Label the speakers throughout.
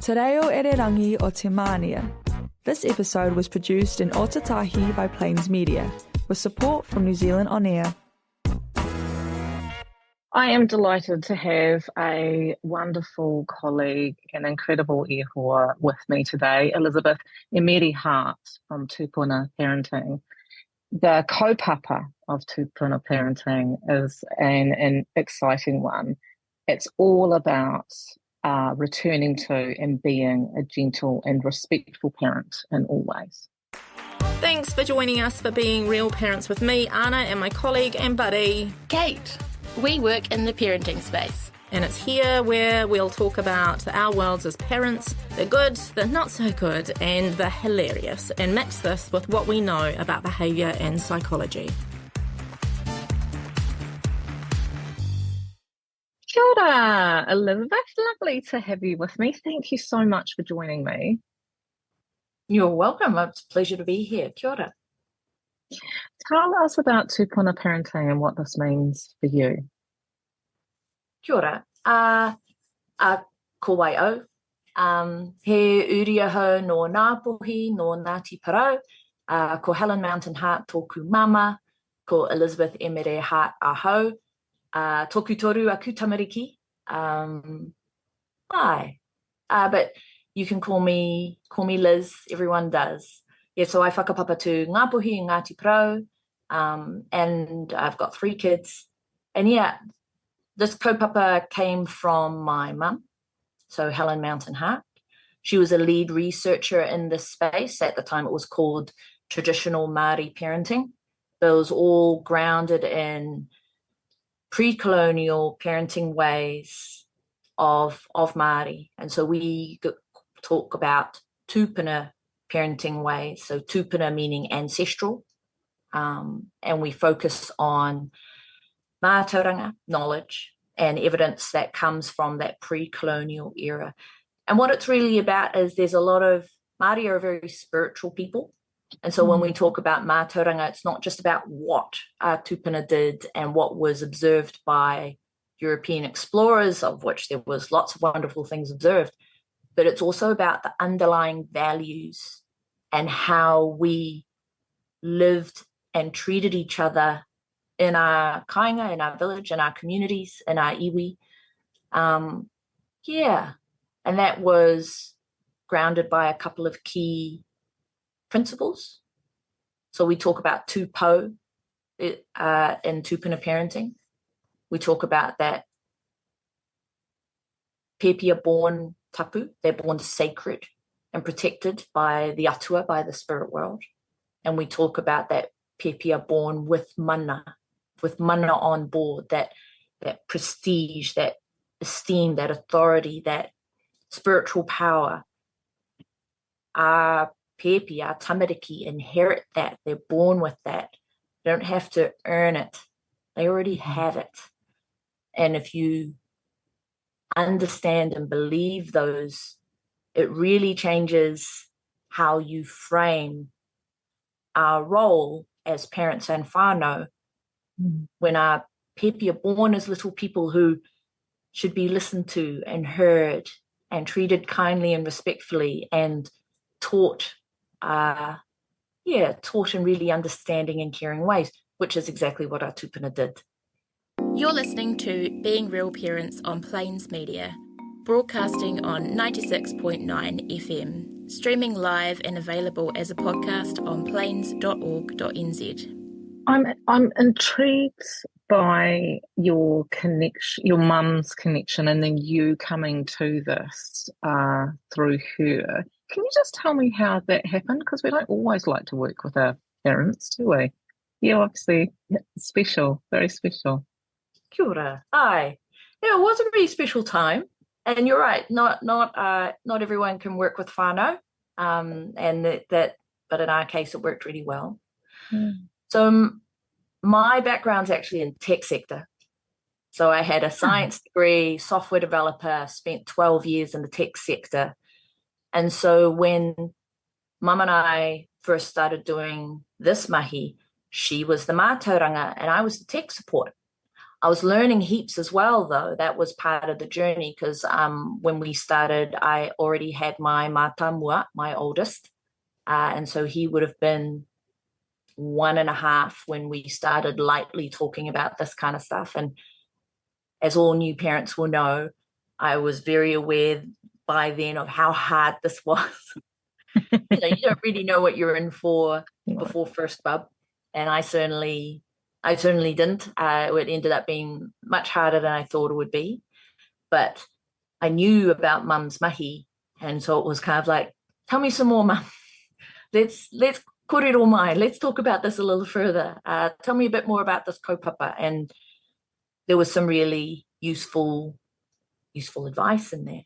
Speaker 1: Te reo ererangi o te mānia. This episode was produced in Otatahi by Plains Media, with support from New Zealand On Air.
Speaker 2: I am delighted to have a wonderful colleague and incredible ihoa with me today, Elizabeth Emere-Harte from Tūpuna Parenting. The kōpapa of Tūpuna Parenting is an exciting one. It's all about returning to and being a gentle and respectful parent in all ways.
Speaker 3: Thanks for joining us for Being Real Parents with me, Anna, and my colleague and buddy,
Speaker 4: Kate. We work in the parenting space.
Speaker 3: And it's here where we'll talk about our worlds as parents, the good, the not so good, and the hilarious, and mix this with what we know about behaviour and psychology.
Speaker 2: Kia ora, Elizabeth. Lovely to have you with me. Thank you so much for joining me.
Speaker 4: You're welcome. It's a pleasure to be here. Kia ora.
Speaker 2: Tell us about Tūpuna Parenting and what this means for you.
Speaker 4: Kia ora. Ko wai au. He uriaho no Ngāpuhi, no Ngāti Parau. Ko Helen Mountain Hart tōku mama. Ko Elizabeth Emere-Harte ahau. Tōku toru aku tamariki. But you can call me Liz. Everyone does. Yeah, so I whakapapa to Ngāpuhi and Ngāti Parau, and I've got 3 kids. And yeah, this kaupapa came from my mum, so Helen Mountain Hart. She was a lead researcher in this space. At the time it was called traditional Māori parenting. It was all grounded in pre-colonial parenting ways of Māori. And so we talk about Tūpuna parenting ways. So Tūpuna meaning ancestral. And we focus on mātauranga, knowledge, and evidence that comes from that pre-colonial era. And what it's really about is there's a lot of Māori are a very spiritual people. And so when we talk about mātauranga, it's not just about what Tūpuna did and what was observed by European explorers, of which there was lots of wonderful things observed, but it's also about the underlying values and how we lived and treated each other in our kāinga, in our village, in our communities, in our iwi. And that was grounded by a couple of key principles. So we talk about tūpou in Tūpuna parenting. We talk about that pēpia born tapu, they're born sacred and protected by the atua, by the spirit world. And we talk about that pēpia born with mana on board, that prestige, that esteem, that authority, that spiritual power. Our pēpia, our tamariki, inherit that. They're born with that. They don't have to earn it. They already have it. And if you understand and believe those, it really changes how you frame our role as parents and whānau when our pēpia are born as little people who should be listened to and heard and treated kindly and respectfully and taught in really understanding and caring ways, which is exactly what our Tūpuna did.
Speaker 5: You're listening to Being Real Parents on Plains Media, broadcasting on 96.9 FM, streaming live and available as a podcast on plains.org.nz.
Speaker 2: I'm intrigued by your connection, your mum's connection, and then you coming to this through her. Can you just tell me how that happened? Because we don't always like to work with our parents, do we? Yeah, obviously special, very special.
Speaker 4: Kia ora. Aye. Yeah, it was a really special time. And you're right, not everyone can work with whānau. But in our case it worked really well. So my background's actually in tech sector. So I had a science degree, software developer, spent 12 years in the tech sector. And so when Mum and I first started doing this mahi, she was the mātauranga and I was the tech support. I was learning heaps as well, though. That was part of the journey, because when we started, I already had my mātauranga, my oldest. And so he would have been 1.5 when we started lightly talking about this kind of stuff. And as all new parents will know, I was very aware by then of how hard this was. You don't really know what you're in for before first bub. And I certainly didn't. It ended up being much harder than I thought it would be. But I knew about mum's mahi. And so it was kind of like, tell me some more, mum. Let's kōrero mai. Let's talk about this a little further. Tell me a bit more about this kaupapa. And there was some really useful advice in there.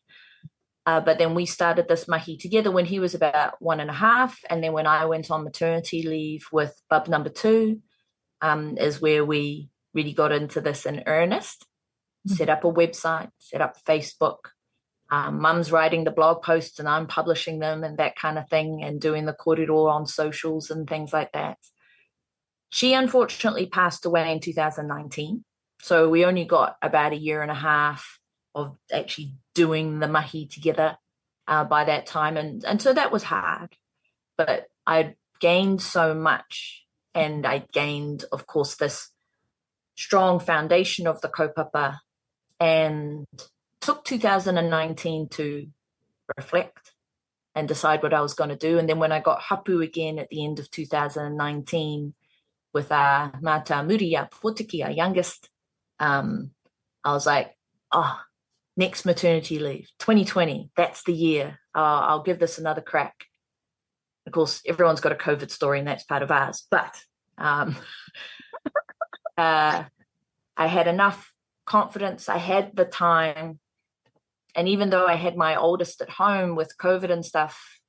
Speaker 4: But then we started this mahi together when he was about 1.5. And then when I went on maternity leave with bub number 2, is where we really got into this in earnest. Set up a website, set up Facebook. Mum's writing the blog posts and I'm publishing them and that kind of thing, and doing the kōrero on socials and things like that. She unfortunately passed away in 2019. So we only got about 1.5 years of actually doing the mahi together by that time. And so that was hard. But I gained so much. And I gained, of course, this strong foundation of the kaupapa, and took 2019 to reflect and decide what I was going to do. And then when I got hapu again at the end of 2019 with our māta muri, our potiki, our youngest, I was like, next maternity leave, 2020, that's the year. I'll give this another crack. Of course, everyone's got a COVID story, and that's part of ours. But I had enough confidence. I had the time. And even though I had my oldest at home with COVID and stuff,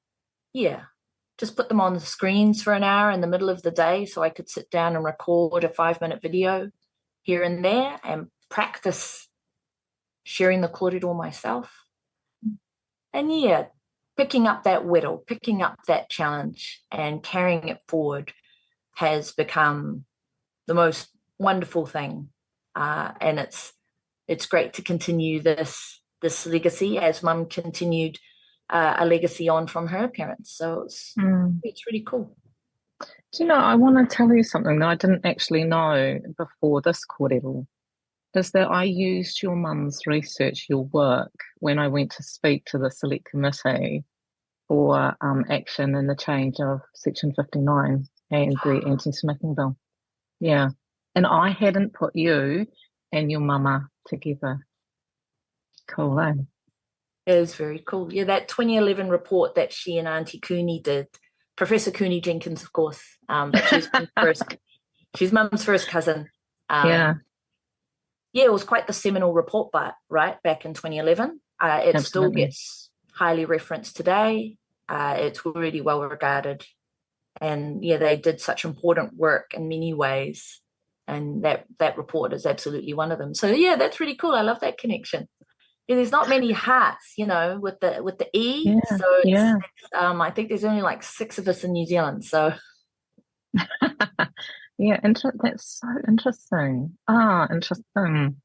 Speaker 4: just put them on the screens for an hour in the middle of the day so I could sit down and record a 5-minute video here and there and practice sharing the kōrero myself. And picking up that whittle, picking up that challenge and carrying it forward has become the most wonderful thing. And it's great to continue this legacy, as mum continued a legacy on from her parents. So it's really cool.
Speaker 2: Do you know, I want to tell you something that I didn't actually know before this kōrero, is that I used your mum's research, your work, when I went to speak to the select committee for action in the change of Section 59 and the anti-smacking bill. Yeah. And I hadn't put you and your mama together. Cool, eh?
Speaker 4: It is very cool. Yeah, that 2011 report that she and Auntie Cooney did, Professor Cooney Jenkins, of course, but she's mum's first cousin. Yeah, it was quite the seminal report, right, back in 2011. It Absolutely. Still gets highly referenced today. It's really well regarded. And they did such important work in many ways. And that report is absolutely one of them. So that's really cool. I love that connection. There's not many hearts, with the E.
Speaker 2: Yeah,
Speaker 4: so it's, I think there's only like 6 of us in New Zealand. So
Speaker 2: that's so interesting. Interesting.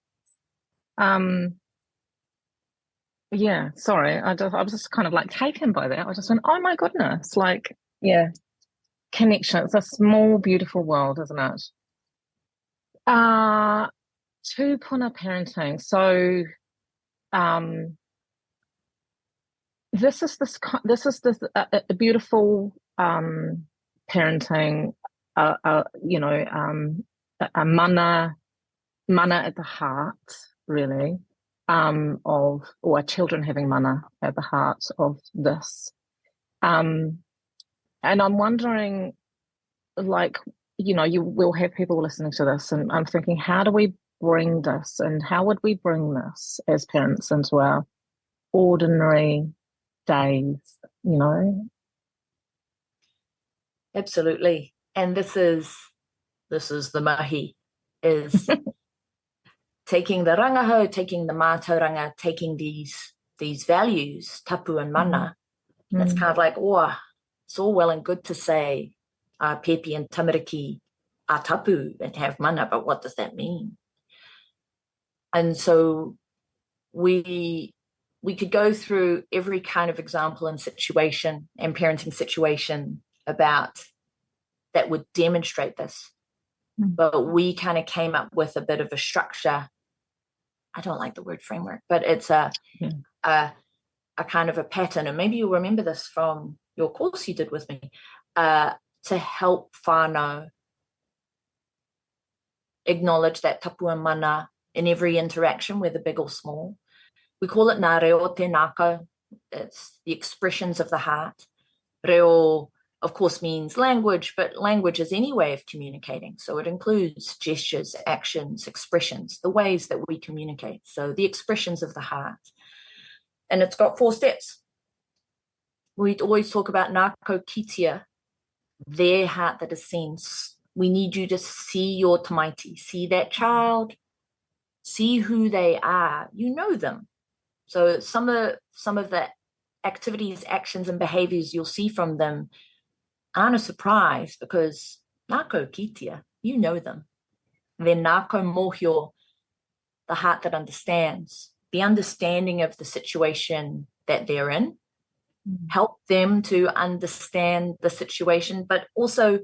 Speaker 2: Sorry, I was just kind of like taken by that. I just went, oh my goodness, connection. It's a small, beautiful world, isn't it? Tūpuna parenting. So, this is a beautiful parenting. A mana at the heart, really, or children having mana at the heart of this. And I'm wondering, you will have people listening to this, and I'm thinking, how do we bring this, and how would we bring this as parents into our ordinary days,
Speaker 4: Absolutely. And this is the mahi, is taking the rangahau, taking the mātauranga, taking these values, tapu and mana. And it's kind of like, it's all well and good to say pepi and tamariki are tapu and have mana, but what does that mean? And so we could go through every kind of example and situation and parenting situation about that would demonstrate this. But we kind of came up with a bit of a structure. I don't like the word framework, but it's a kind of a pattern. And maybe you'll remember this from your course you did with me, to help whānau acknowledge that tapua mana in every interaction, whether big or small. We call it ngā reo te nākau. It's the expressions of the heart. Reo, of course, means language, but language is any way of communicating. So it includes gestures, actions, expressions, the ways that we communicate. So the expressions of the heart. And it's got 4 steps. We always talk about nākau kitia, their heart that is seen. We need you to see your tamaiti, see that child, see who they are. You know them. So some of the activities, actions, and behaviors you'll see from them aren't a surprise, because nākau kitia, you know them. Then nākau mōhio, the heart that understands, the understanding of the situation that they're in, help them to understand the situation, but also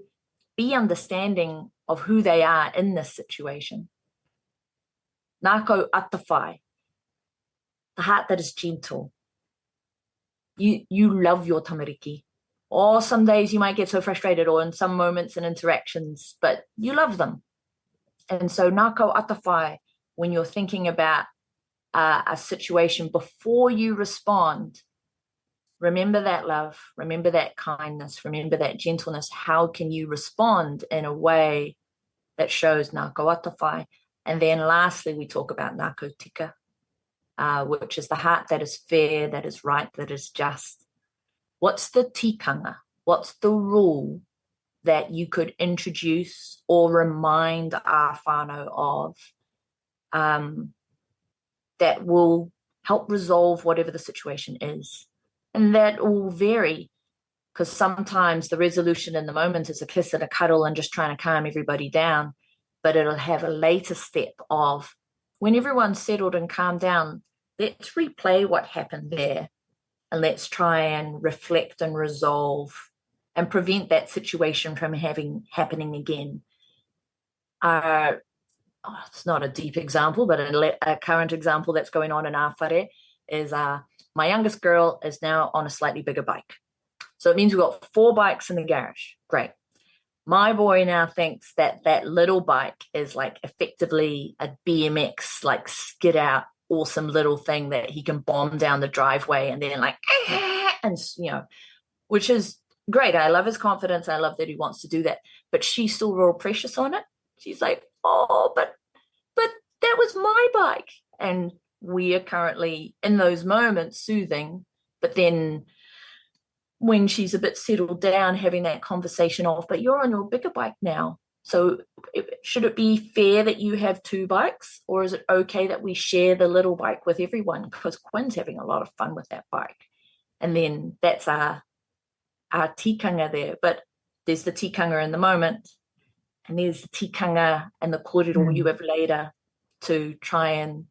Speaker 4: be understanding of who they are in this situation. Nākau atawhai, the heart that is gentle. You love your tamariki. Or some days you might get so frustrated, or in some moments and interactions, but you love them. And so nākau atawhai, when you're thinking about a situation, before you respond, remember that love, remember that kindness, remember that gentleness. How can you respond in a way that shows nākau atawhai? And then lastly, we talk about nākau tika, which is the heart that is fair, that is right, that is just. What's the tikanga? What's the rule that you could introduce or remind our whānau of, that will help resolve whatever the situation is? And that will vary, because sometimes the resolution in the moment is a kiss and a cuddle and just trying to calm everybody down. But it'll have a later step of, when everyone's settled and calmed down, let's replay what happened there. And let's try and reflect and resolve and prevent that situation from happening again. It's not a deep example, but a current example that's going on in our whare is my youngest girl is now on a slightly bigger bike. So it means we've got 4 bikes in the garage. Great. My boy now thinks that that little bike is like effectively a BMX, like skid out, awesome little thing that he can bomb down the driveway and then like, and which is great. I love his confidence. I love that he wants to do that, but she's still real precious on it. She's like, oh, but that was my bike. And we are currently in those moments soothing, but then when she's a bit settled down, having that conversation of, but you're on your bigger bike now. So should it be fair that you have 2 bikes, or is it okay that we share the little bike with everyone? Because Quinn's having a lot of fun with that bike. And then that's our tikanga there. But there's the tikanga in the moment, and there's the tikanga and the kōrero you have later to try and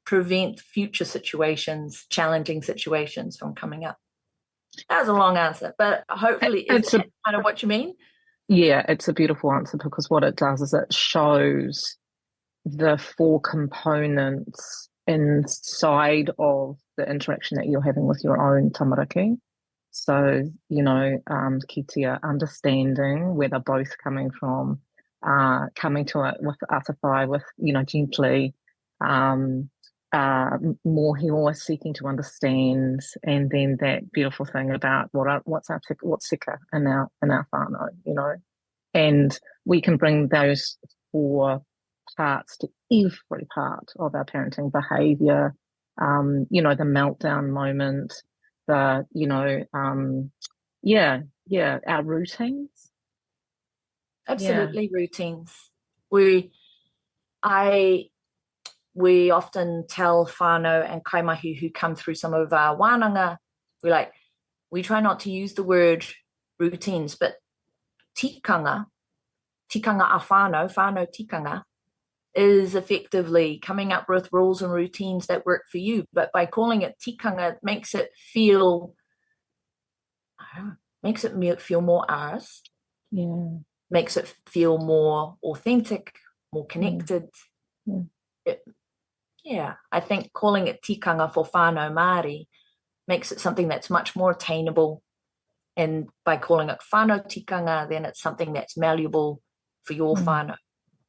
Speaker 4: prevent future situations, challenging situations from coming up. That was a long answer, but hopefully is that kind of what you mean?
Speaker 2: Yeah, it's a beautiful answer, because what it does is it shows the 4 components inside of the interaction that you're having with your own tamariki. So, kitia, understanding where they're both coming from, coming to it with atawhai, with, gently, mōhio, seeking to understand, and then that beautiful thing about what's sika in our whānau, and we can bring those 4 parts to every part of our parenting behaviour, the meltdown moment, our routines.
Speaker 4: Absolutely, routines. We often tell whānau and kaimahi who come through some of our wānanga, we try not to use the word routines, but tikanga a whānau tikanga is effectively coming up with rules and routines that work for you. But by calling it tikanga, it makes it feel more ours.
Speaker 2: Yeah.
Speaker 4: Makes it feel more authentic, more connected. I think calling it tikanga for whānau Māori makes it something that's much more attainable. And by calling it whānau tikanga, then it's something that's malleable for your whānau.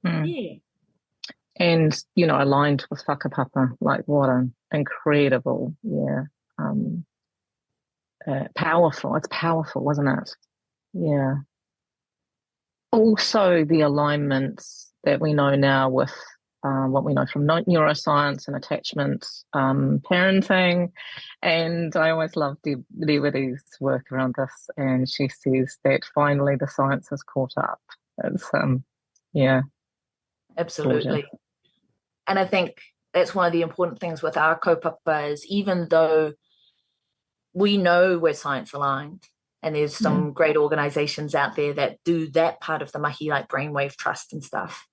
Speaker 4: Yeah.
Speaker 2: And, aligned with whakapapa, like what an incredible, powerful. It's powerful, isn't it? Yeah. Also, the alignments that we know now with what we know from neuroscience and attachment parenting. And I always love Dewa's work around this. And she says that finally the science has caught up. It's,
Speaker 4: Absolutely.
Speaker 2: Gorgeous.
Speaker 4: And I think that's one of the important things with our kaupapa is even though we know we're science aligned, and there's some great organizations out there that do that part of the mahi, like brainwave trust and stuff.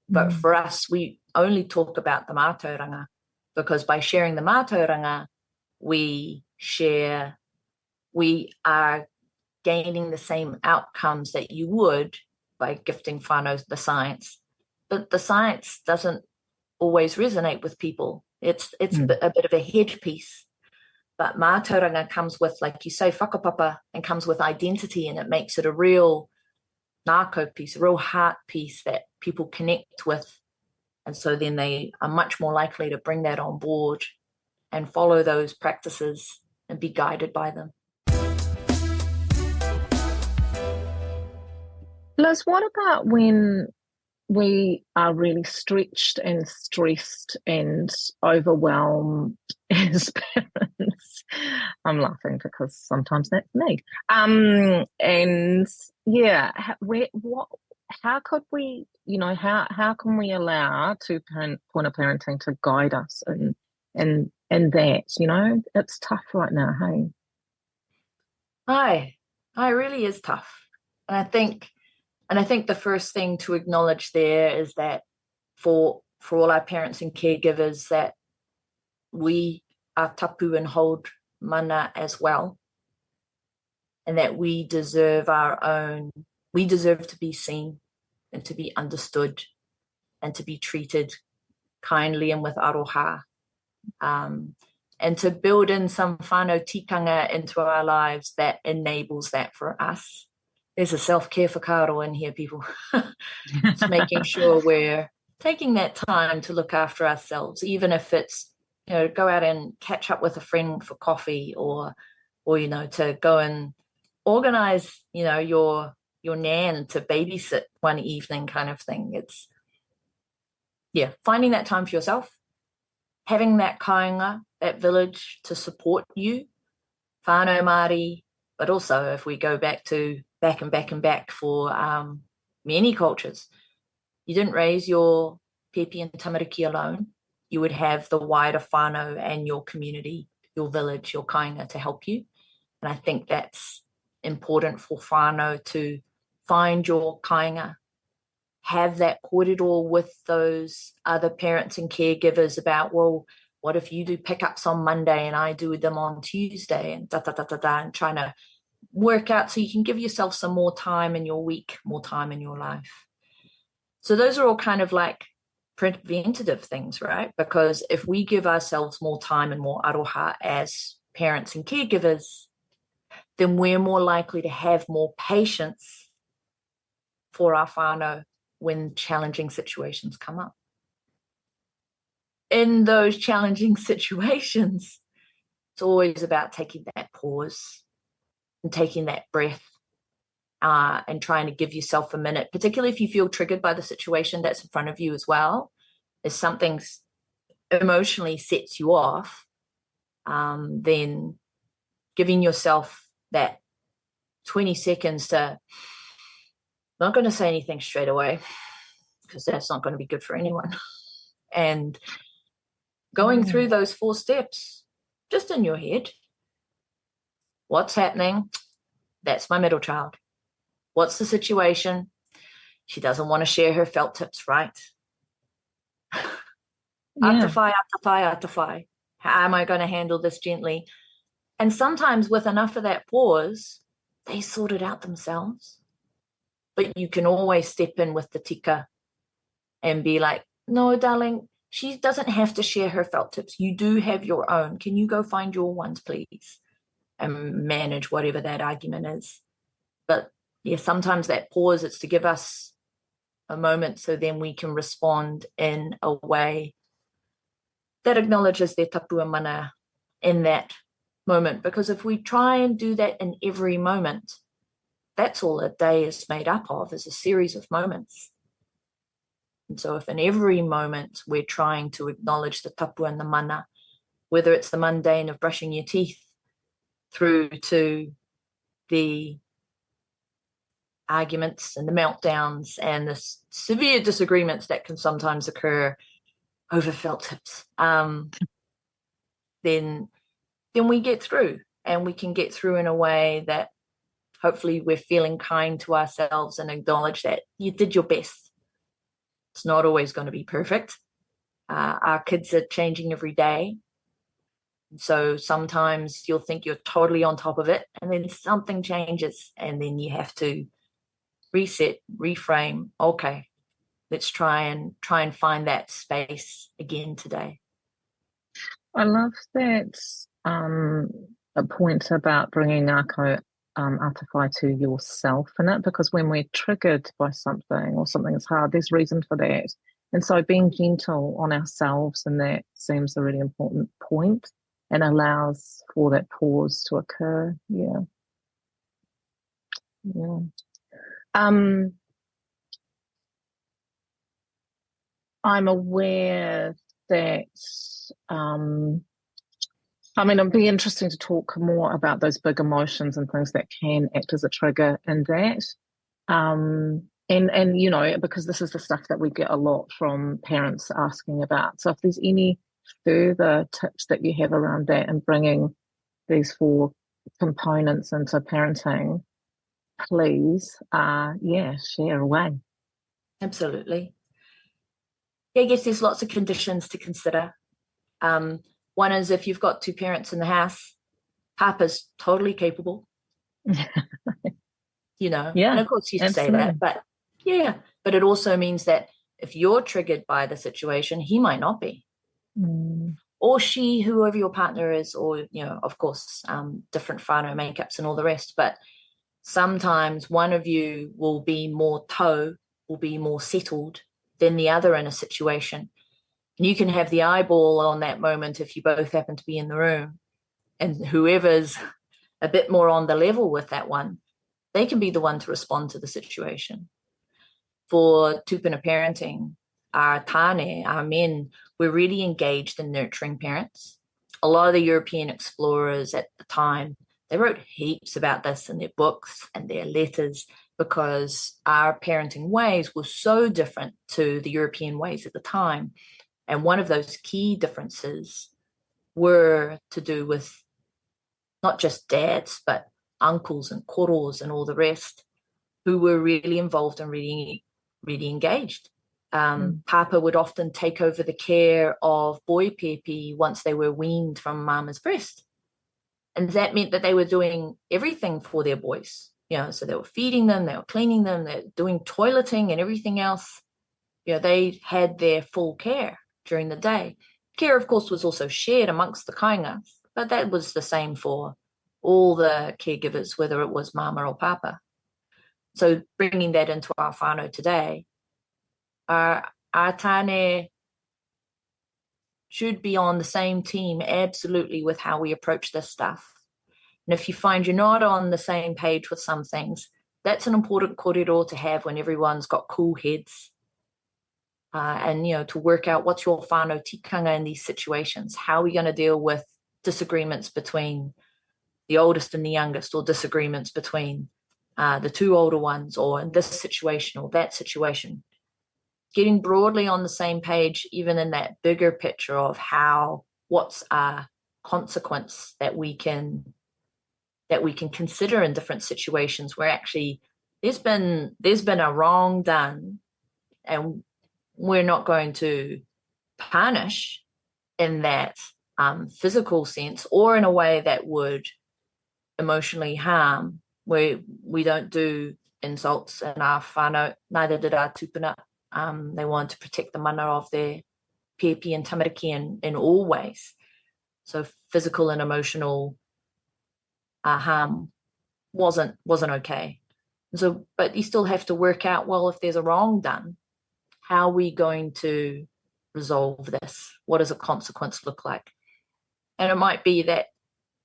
Speaker 4: But for us, we only talk about the mātauranga because by sharing the mātauranga, we are gaining the same outcomes that you would by gifting whānau the science. But the science doesn't always resonate with people. It's a bit of a headpiece. But mātauranga comes with, like you say, whakapapa, and comes with identity, and it makes it a real nāko piece, a real heart piece that people connect with. And so then they are much more likely to bring that on board and follow those practices and be guided by them.
Speaker 2: Liz, what about when we are really stretched and stressed and overwhelmed as parents? I'm laughing because sometimes that's me. How could we, how can we allow Tūpuna parenting to guide us in that? It's tough right now, hey?
Speaker 4: It really is tough. And I think the first thing to acknowledge there is that for all our parents and caregivers, that we are tapu and hold mana as well, and that we deserve to be seen and to be understood and to be treated kindly and with aroha, and to build in some whānau tikanga into our lives that enables that for us. There's a self-care whakaaro in here, people. It's making sure we're taking that time to look after ourselves, even if it's, go out and catch up with a friend for coffee or to go and organize, your nan to babysit one evening kind of thing. It's, finding that time for yourself, having that kāinga, that village to support you, whānau Māori, but also if we go back for many cultures, you didn't raise your pepe and tamariki alone. You would have the wider whānau and your community, your village, your kāinga to help you. And I think that's important for whānau to find your kāinga, have that kōrero with those other parents and caregivers about, well, what if you do pickups on Monday and I do them on Tuesday, and and trying to work out so you can give yourself some more time in your week, more time in your life. So those are all kind of like preventative things, right? Because if we give ourselves more time and more aroha as parents and caregivers, then we're more likely to have more patience for our whānau when challenging situations come up. In those challenging situations, it's always about taking that pause and taking that breath and trying to give yourself a minute, particularly if you feel triggered by the situation that's in front of you as well. If something emotionally sets you off, then giving yourself that 20 seconds to, not going to say anything straight away because that's not going to be good for anyone. And going through those 4 steps, just in your head. What's happening? That's my middle child. What's the situation? She doesn't want to share her felt tips, right? Atawhai, atawhai, atawhai. How am I going to handle this gently? And sometimes with enough of that pause, they sort it out themselves. But you can always step in with the tika and be like, no, darling, she doesn't have to share her felt tips. You do have your own. Can you go find your ones, please? And manage whatever that argument is. But yeah, sometimes that pause, it's to give us a moment so then we can respond in a way that acknowledges their tapua mana in that moment. Because if we try and do that in every moment, that's all a day is made up of, is a series of moments. And so if in every moment we're trying to acknowledge the tapua and the mana, whether it's the mundane of brushing your teeth through to the arguments and the meltdowns and the severe disagreements that can sometimes occur over felt tips, then we get through, and we can get through in a way that hopefully we're feeling kind to ourselves and acknowledge that you did your best. It's not always going to be perfect. Our kids are changing every day. So sometimes you'll think you're totally on top of it, and then something changes, and then you have to reset, reframe. Okay, let's try and find that space again today.
Speaker 2: I love that a point about bringing ngāko atawhai to yourself in it, because when we're triggered by something or something is hard, there's reason for that. And so being gentle on ourselves, and that seems a really important point, and allows for that pause to occur. Yeah. I'm aware that it'd be interesting to talk more about those big emotions and things that can act as a trigger in that. And you know, because this is the stuff that we get a lot from parents asking about. So if there's any further tips that you have around that and bringing these 4 components into parenting, please, share away.
Speaker 4: Absolutely. Yeah, I guess there's lots of conditions to consider. One is if you've got 2 parents in the house, Papa's totally capable. You know,
Speaker 2: yeah,
Speaker 4: and of course you
Speaker 2: absolutely.
Speaker 4: say that, but yeah, but it also means that if you're triggered by the situation, he might not be. Or she, whoever your partner is, or, you know, of course, different whānau makeups and all the rest. But sometimes one of you will be more settled than the other in a situation. And you can have the eyeball on that moment if you both happen to be in the room. And whoever's a bit more on the level with that one, they can be the one to respond to the situation. For Tūpuna parenting, our tāne, our men, we're really engaged in nurturing parents. A lot of the European explorers at the time, they wrote heaps about this in their books and their letters, because our parenting ways were so different to the European ways at the time. And one of those key differences were to do with not just dads, but uncles and kōreros and all the rest, who were really involved and really, really engaged. Papa would often take over the care of boy pepe once they were weaned from mama's breast. And that meant that they were doing everything for their boys. You know, so they were feeding them, they were cleaning them, they were doing toileting and everything else. You know, they had their full care during the day. Care, of course, was also shared amongst the kainga, but that was the same for all the caregivers, whether it was mama or papa. So bringing that into our whānau today, our tāne should be on the same team, absolutely, with how we approach this stuff. And if you find you're not on the same page with some things, that's an important kōrero to have when everyone's got cool heads. And, you know, to work out what's your whānau tikanga in these situations. How are we going to deal with disagreements between the oldest and the youngest, or disagreements between the 2 older ones, or in this situation or that situation? Getting broadly on the same page, even in that bigger picture of what's a consequence that we can consider in different situations where actually there's been a wrong done, and we're not going to punish in that physical sense or in a way that would emotionally harm, where we don't do insults in our whānau, neither did our tūpuna. They wanted to protect the mana of their pepe and tamariki in all ways. So physical and emotional harm wasn't okay. So, but you still have to work out, well, if there's a wrong done, how are we going to resolve this? What does a consequence look like? And it might be that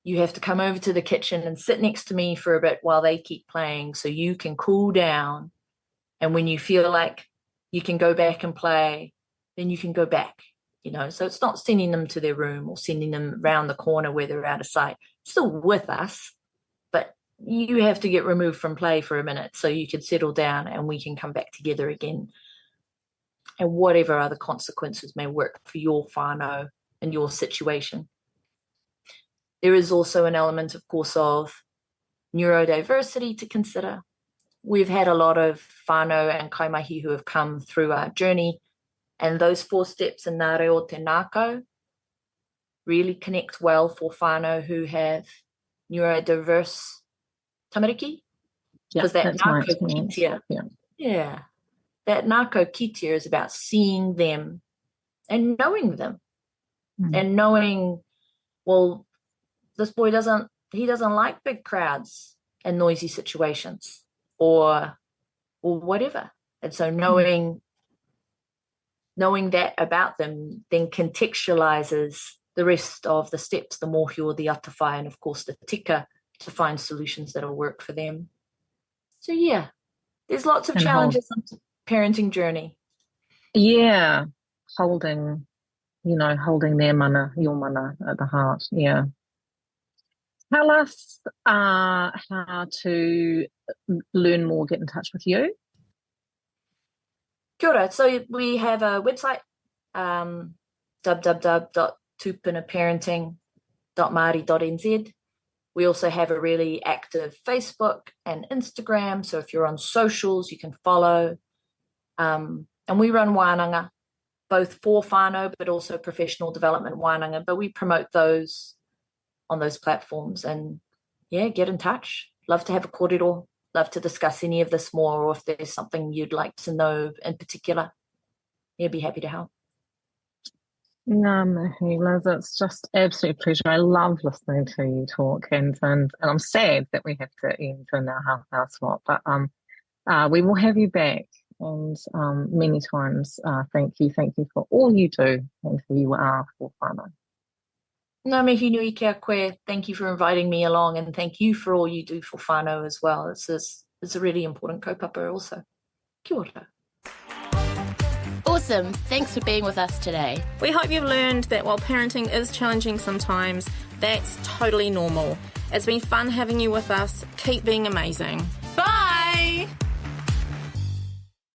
Speaker 4: you have to come over to the kitchen and sit next to me for a bit while they keep playing so you can cool down. And when you feel like you can go back and play, then you can go back, So it's not sending them to their room or sending them around the corner where they're out of sight. Still with us, but you have to get removed from play for a minute so you can settle down and we can come back together again. And whatever other consequences may work for your whānau and your situation. There is also an element, of course, of neurodiversity to consider. We've had a lot of whānau and kaimahi who have come through our journey, and those 4 steps in Ngā Reo Te Ngākau really connect well for whānau who have neurodiverse tamariki. Because that ngākau kitia, that ngākau kitia is about seeing them and knowing them. And knowing, well, this boy doesn't like big crowds and noisy situations or whatever. And so knowing that about them then contextualizes the rest of the steps, the mōhio, the atawhai, and of course the tika, to find solutions that'll work for them. So yeah, there's lots of challenges on the parenting journey.
Speaker 2: Yeah, holding their mana, your mana at the heart. Yeah. Tell us how to learn more, get in touch with you.
Speaker 4: Kia ora. So we have a website, www.tūpunaparenting.māori.nz. We also have a really active Facebook and Instagram. So if you're on socials, you can follow. And we run wānanga, both for whānau, but also professional development wānanga. But we promote those on those platforms. And yeah, get in touch. Love to have a kōrero. Love to discuss any of this more, or if there's something you'd like to know in particular. Yeah, be happy to help.
Speaker 2: Ngā mihi, Liz, it's just absolute pleasure. I love listening to you talk, and I'm sad that we have to end in our half-hour slot, but we will have you back, and many times. Thank you for all you do and who you are for whānau.
Speaker 4: Ngā mihi nui kia koe. Thank you for inviting me along, and thank you for all you do for whānau as well. It's a really important kaupapa also. Kia ora.
Speaker 5: Awesome. Thanks for being with us today.
Speaker 3: We hope you've learned that while parenting is challenging sometimes, that's totally normal. It's been fun having you with us. Keep being amazing.